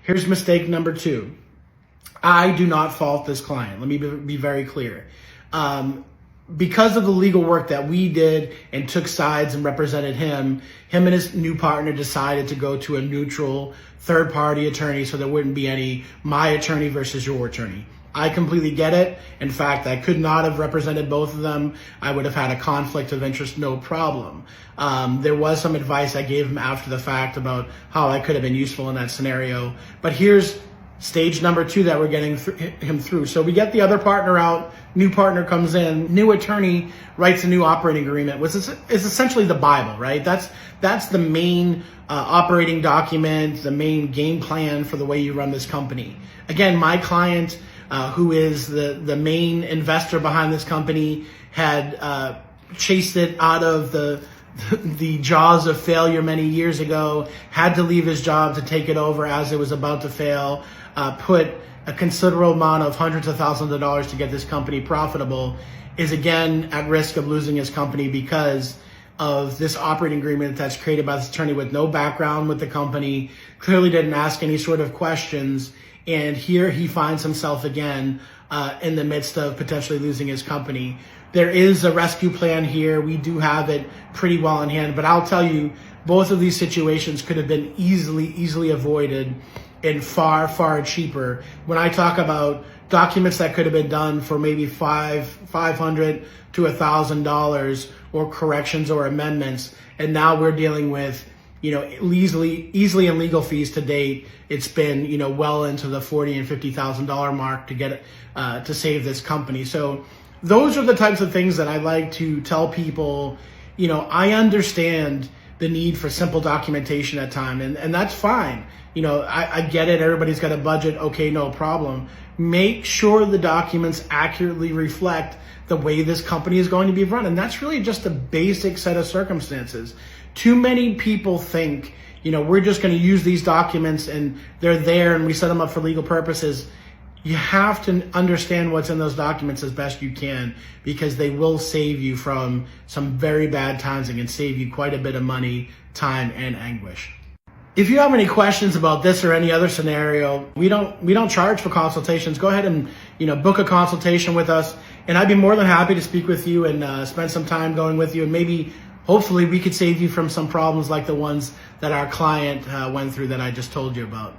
Here's mistake number two. I do not fault this client. Let me be very clear. Because of the legal work that we did and took sides and represented him and his new partner decided to go to a neutral third-party attorney so there wouldn't be any my attorney versus your attorney. I completely get it. In fact, I could not have represented both of them. I would have had a conflict of interest, no problem. There was some advice I gave him after the fact about how I could have been useful in that scenario. But here's stage number two that we're getting him through. So we get the other partner out, new partner comes in, new attorney writes a new operating agreement, which is essentially the Bible, right? That's the main operating document, the main game plan for the way you run this company. Again, my client, who is the main investor behind this company, had chased it out of the jaws of failure many years ago, had to leave his job to take it over as it was about to fail, put a considerable amount of hundreds of thousands of dollars to get this company profitable, is again at risk of losing his company because of this operating agreement that's created by this attorney with no background with the company, clearly didn't ask any sort of questions, and here he finds himself again in the midst of potentially losing his company. There is a rescue plan here. We do have it pretty well in hand, but I'll tell you, both of these situations could have been easily avoided and far cheaper. When I talk about documents that could have been done for maybe $500 to $1,000 or corrections or amendments, and now we're dealing with, easily in legal fees to date, it's been, well into the $40,000 and $50,000 mark to get to save this company. So those are the types of things that I like to tell people. I understand the need for simple documentation at times, and that's fine. I get it. Everybody's got a budget. Okay, no problem. Make sure the documents accurately reflect the way this company is going to be run. And that's really just a basic set of circumstances. Too many people think, we're just going to use these documents and they're there and we set them up for legal purposes. You have to understand what's in those documents as best you can, because they will save you from some very bad times and can save you quite a bit of money, time, and anguish. If you have any questions about this or any other scenario, we don't charge for consultations. Go ahead and book a consultation with us, and I'd be more than happy to speak with you and spend some time going with you, and maybe hopefully we could save you from some problems like the ones that our client went through that I just told you about.